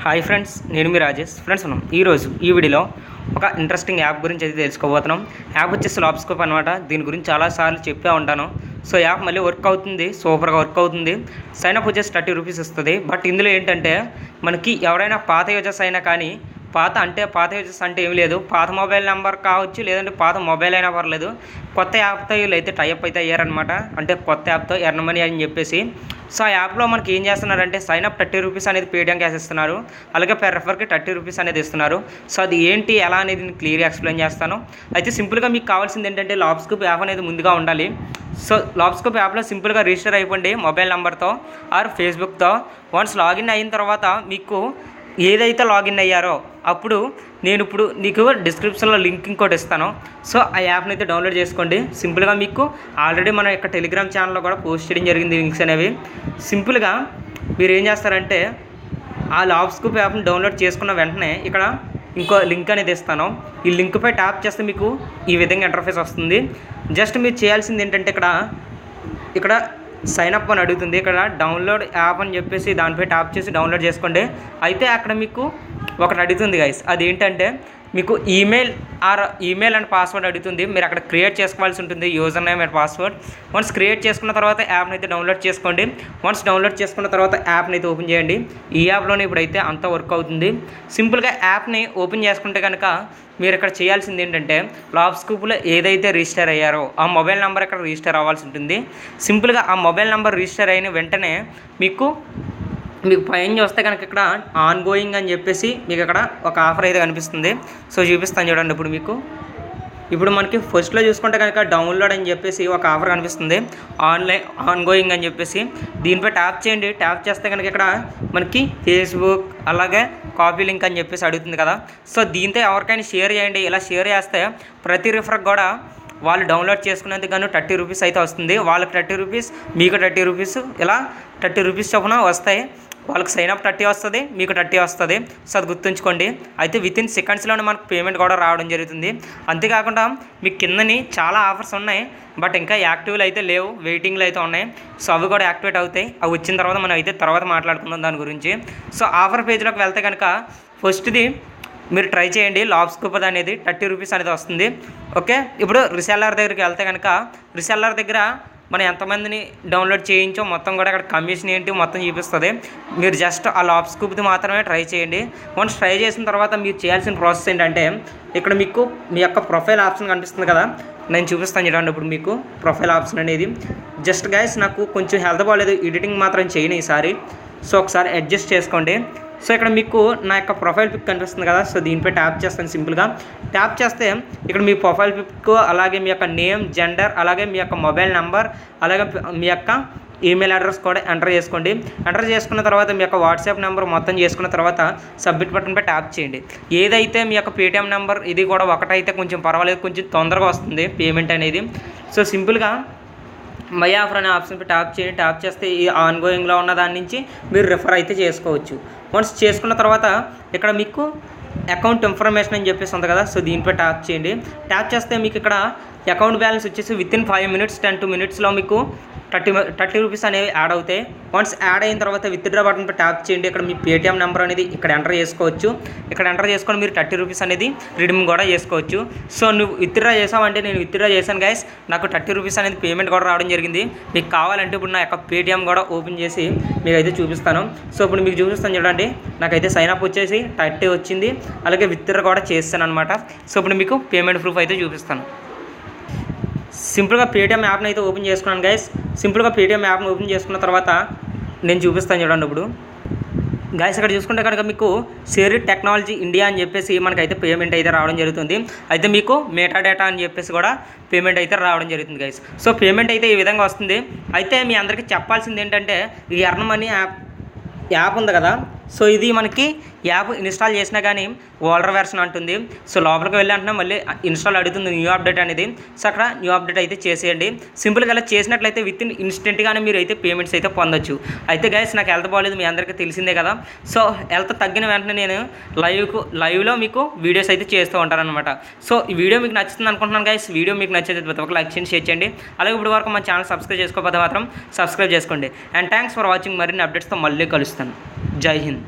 Hi friends, నేను మీ Rajesh. Friends మనం ఈరోజు ఈ వీడియోలో ఒక ఇంట్రెస్టింగ్ యాప్ గురించి అయితే తెలుసుకోబోతున్నాం. యాప్ వచ్చేసి లాప్స్కోప్ అనమాట. దీని గురించి చాలాసార్లు చెప్పే ఉంటాను. సో యాప్ మళ్ళీ వర్క్ అవుతుంది, సూపర్గా వర్క్ అవుతుంది. సైన్ అప్ వచ్చేసి 30 రూపీస్ ఇస్తుంది. బట్ ఇందులో ఏంటంటే మనకి ఎవరైనా పాత యూజర్స్ అయినా కానీ పాత యూజర్స్ అంటే ఏం లేదు, పాత మొబైల్ నెంబర్ కావచ్చు, లేదంటే పాత మొబైల్ అయినా పర్లేదు, కొత్త యాప్తో వీళ్ళు అయితే టైఅప్ అయితే అయ్యారనమాట. అంటే కొత్త యాప్తో ఎర్న్ మనీ అని చెప్పేసి. సో ఆ యాప్లో మనకి ఏం చేస్తున్నారంటే సైన్ అప్ 30 రూపీస్ అనేది పేటిఎం క్యాష్ ఇస్తున్నారు, అలాగే పెర్ రెఫర్కి 30 రూపీస్ అనేది ఇస్తున్నారు. సో అది ఏంటి ఎలా అనేది నేను క్లియర్గా ఎక్స్ప్లెయిన్ చేస్తాను. అయితే సింపుల్గా మీకు కావాల్సింది ఏంటంటే లాప్స్కోప్ యాప్ అనేది ముందుగా ఉండాలి. సో లాప్స్కోప్ యాప్లో సింపుల్గా రిజిస్టర్ అయిపోండి మొబైల్ నెంబర్తో ఆర్ ఫేస్బుక్తో. వన్స్ లాగిన్ అయిన తర్వాత మీకు ఏదైతే లాగిన్ అయ్యారో అప్పుడు నేను ఇప్పుడు నీకు డిస్క్రిప్షన్లో లింక్ ఇంకోటి ఇస్తాను. సో ఆ యాప్ని అయితే డౌన్లోడ్ చేసుకోండి. సింపుల్గా మీకు ఆల్రెడీ మన యొక్క టెలిగ్రామ్ ఛానల్లో కూడా పోస్ట్ చేయడం జరిగింది లింక్స్ అనేవి. సింపుల్గా మీరు ఏం చేస్తారంటే ఆ లాప్స్కోప్ యాప్ని డౌన్లోడ్ చేసుకున్న వెంటనే ఇక్కడ ఇంకో లింక్ అనేది ఇస్తాను. ఈ లింక్పై ట్యాప్ చేస్తే మీకు ఈ విధంగా ఇంటర్ఫేస్ వస్తుంది. జస్ట్ మీరు చేయాల్సింది ఏంటంటే ఇక్కడ సైన్ అప్ అని అడుగుతుంది. ఇక్కడ డౌన్లోడ్ యాప్ అని చెప్పేసి దానిపై ట్యాప్ చేసి డౌన్లోడ్ చేసుకోండి. అయితే అక్కడ మీకు ఒకటి అడుగుతుంది గైస్, అది ఏంటంటే మీకు ఈమెయిల్ అండ్ పాస్వర్డ్ అడుగుతుంది. మీరు అక్కడ క్రియేట్ చేసుకోవాల్సి ఉంటుంది, user name and password. Once create చేసుకున్న తర్వాత యాప్ని అయితే డౌన్లోడ్ చేసుకోండి. వన్స్ డౌన్లోడ్ చేసుకున్న తర్వాత యాప్ని అయితే ఓపెన్ చేయండి. ఈ యాప్లోనే ఇప్పుడైతే అంతా వర్క్ అవుతుంది. సింపుల్గా యాప్ని ఓపెన్ చేసుకుంటే కనుక మీరు ఇక్కడ చేయాల్సింది ఏంటంటే లాప్స్కోప్లో ఏదైతే రిజిస్టర్ అయ్యారో ఆ మొబైల్ నెంబర్ ఇక్కడ రిజిస్టర్ అవ్వాల్సి ఉంటుంది. సింపుల్గా ఆ మొబైల్ నెంబర్ రిజిస్టర్ అయిన వెంటనే మీకు పైన చూస్తే కనుక ఇక్కడ ఆన్ గోయింగ్ అని చెప్పేసి మీకు అక్కడ ఒక ఆఫర్ అయితే కనిపిస్తుంది. సో చూపిస్తాను చూడండి. ఇప్పుడు మనకి ఫస్ట్లో చూసుకుంటే కనుక డౌన్లోడ్ అని చెప్పేసి ఒక ఆఫర్ కనిపిస్తుంది, ఆన్ గోయింగ్ అని చెప్పేసి. దీనిపై ట్యాప్ చేయండి. ట్యాప్ చేస్తే కనుక ఇక్కడ మనకి ఫేస్బుక్ అలాగే కాపీ లింక్ అని చెప్పేసి అడుగుతుంది కదా. సో దీంతో ఎవరికైనా షేర్ చేయండి. ఇలా షేర్ చేస్తే ప్రతి రిఫర్కి కూడా వాళ్ళు డౌన్లోడ్ చేసుకునేందుకు గాను 30 రూపీస్ అయితే వస్తుంది. వాళ్ళకి 30 రూపీస్, మీకు 30 రూపీస్, ఇలా 30 రూపీస్ చొప్పున వస్తాయి. వాళ్ళకి సైన్ అప్ 30 వస్తుంది, మీకు 30 వస్తుంది. సో అది గుర్తుంచుకోండి. అయితే వితిన్ సెకండ్స్లోనే మనకు పేమెంట్ కూడా రావడం జరుగుతుంది. అంతేకాకుండా మీకు కిందని చాలా ఆఫర్స్ ఉన్నాయి, బట్ ఇంకా యాక్టివ్లు అయితే లేవు, వెయిటింగ్లు అయితే ఉన్నాయి. సో అవి కూడా యాక్టివేట్ అవుతాయి. అవి వచ్చిన తర్వాత మనం అయితే తర్వాత మాట్లాడుకుందాం దాని గురించి. సో ఆఫర్ పేజ్లోకి వెళ్తే కనుక ఫస్ట్ది మీరు ట్రై చేయండి. లాప్స్కోప్ అనేది 30 రూపీస్ అనేది వస్తుంది. ఓకే, ఇప్పుడు రీసెల్లర్ దగ్గరికి వెళ్తే కనుక రీసెల్లర్ దగ్గర మనం ఎంతమందిని డౌన్లోడ్ చేయించో మొత్తం కూడా అక్కడ కమిషన్ ఏంటి మొత్తం చూపిస్తుంది. మీరు జస్ట్ ఆ లాప్స్కోప్ది మాత్రమే ట్రై చేయండి. వన్స్ ట్రై చేసిన తర్వాత మీరు చేయాల్సిన ప్రాసెస్ ఏంటంటే ఇక్కడ మీకు మీ యొక్క ప్రొఫైల్ ఆప్షన్ కనిపిస్తుంది కదా, నేను చూపిస్తాను చూడండి. ఇప్పుడు మీకు ప్రొఫైల్ ఆప్షన్ అనేది జస్ట్ గైస్ నాకు కొంచెం హెల్త్ బాగాలేదు, ఎడిటింగ్ మాత్రం చేయను ఈసారి. సో ఒకసారి అడ్జస్ట్ చేసుకోండి. సో ఇక్కడ మీకు నా యొక్క ప్రొఫైల్ పిక్ కనిపిస్తుంది కదా. సో దీనిపై ట్యాప్ చేస్తాను. సింపుల్గా ట్యాప్ చేస్తే ఇక్కడ మీ ప్రొఫైల్ పిక్, అలాగే మీ యొక్క నేమ్, జెండర్, అలాగే మీ యొక్క మొబైల్ నెంబర్, అలాగే మీ యొక్క ఈమెయిల్ అడ్రస్ కూడా ఎంటర్ చేసుకోండి. ఎంటర్ చేసుకున్న తర్వాత మీ యొక్క వాట్సాప్ నెంబర్ మొత్తం చేసుకున్న తర్వాత సబ్మిట్ బటన్పై ట్యాప్ చేయండి. ఏదైతే మీ యొక్క పేటిఎం నెంబర్ ఇది కూడా ఒకటైతే కొంచెం పర్వాలేదు, కొంచెం తొందరగా వస్తుంది పేమెంట్ అనేది. సో సింపుల్గా మై ఆఫర్ అనే ఆప్షన్పై ట్యాప్ చేయండి. ట్యాప్ చేస్తే ఈ ఆన్ గోయింగ్లో ఉన్న దాని నుంచి మీరు రిఫర్ అయితే చేసుకోవచ్చు. వన్స్ చేసుకున్న తర్వాత ఇక్కడ మీకు అకౌంట్ ఇన్ఫర్మేషన్ అని చెప్పేసి ఉంది కదా. సో దీనిపై ట్యాప్ చేయండి. ట్యాప్ చేస్తే మీకు ఇక్కడ అకౌంట్ బ్యాలెన్స్ వచ్చేసి వితిన్ 5 మినిట్స్ 10 to minutesలో మీకు 30 రూపీస్ అనేవి యాడ్ అవుతాయి. వన్స్ యాడ్ అయిన తర్వాత విత్డ్రా బటన్పై ట్యాప్ చేయండి. ఇక్కడ మీ పేటిఎం నెంబర్ అనేది ఇక్కడ ఎంటర్ చేసుకోవచ్చు. ఇక్కడ ఎంటర్ చేసుకొని మీరు 30 రూపీస్ అనేది రిడీమ్ కూడా చేసుకోవచ్చు. సో నువ్వు విత్డ్రా చేసావంటే నేను విత్డ్రా చేశాను గైస్, నాకు 30 రూపీస్ అనేది పేమెంట్ కూడా రావడం జరిగింది. మీకు కావాలంటే ఇప్పుడు నా యొక్క పేటిఎం కూడా ఓపెన్ చేసి మీకు అయితే చూపిస్తాను. సో ఇప్పుడు మీకు చూపిస్తాను చూడండి. నాకైతే సైన్ అప్ వచ్చేసి 30 వచ్చింది, అలాగే విత్డ్రా కూడా చేస్తాను అనమాట. సో ఇప్పుడు మీకు పేమెంట్ ప్రూఫ్ అయితే చూపిస్తాను. సింపుల్గా పేటిఎం యాప్ని అయితే ఓపెన్ చేసుకున్నాను గైస్. సింపుల్గా పేటిఎం యాప్ని ఓపెన్ చేసుకున్న తర్వాత నేను చూపిస్తాను చూడండి. ఇప్పుడు గైస్ ఇక్కడ చూసుకుంటే కనుక మీకు షేర్ టెక్నాలజీ ఇండియా అని చెప్పేసి మనకైతే పేమెంట్ అయితే రావడం జరుగుతుంది. అయితే మీకు మెటా డేటా అని చెప్పేసి కూడా పేమెంట్ అయితే రావడం జరుగుతుంది గైస్. సో పేమెంట్ అయితే ఈ విధంగా వస్తుంది. అయితే మీ అందరికీ చెప్పాల్సింది ఏంటంటే ఈ ఎర్న్ మనీ యాప్ ఉంది కదా. సో ఇది మనకి యాప్ ఇన్స్టాల్ చేసినా కానీ ఓల్డర్ వెర్షన్ అంటుంది. సో లోపలికి వెళ్ళి అంటున్నా మళ్ళీ ఇన్స్టాల్ అడుగుతుంది న్యూ అప్డేట్ అనేది. సో అక్కడ న్యూ అప్డేట్ అయితే చేసేయండి. సింపుల్గా ఇలా చేసినట్లయితే విత్ ఇన్స్టెంట్గానే మీరు అయితే పేమెంట్స్ అయితే పొందొచ్చు. అయితే గైస్ నాకు హెల్త్ బాగాలేదు, మీ అందరికీ తెలిసిందే కదా. సో హెల్త్ తగ్గిన వెంటనే నేను లైవ్లో మీకు వీడియోస్ అయితే చేస్తూ ఉంటానన్నమాట. సో ఈ వీడియో మీకు నచ్చుతుంది అనుకుంటున్నాను గైస్. వీడియో మీకు నచ్చితే ప్రతి ఒక్క లైక్ చేయండి, షేర్ చేయండి. అలాగే ఇప్పుడు వరకు మన ఛానల్ సబ్స్క్రైబ్ చేసుకోకపోతే మాత్రం సబ్స్క్రైబ్ చేసుకోండి. And thanks for watching. మరిన్ని అప్డేట్స్తో మళ్ళీ కలుస్తాను. జై హింద్.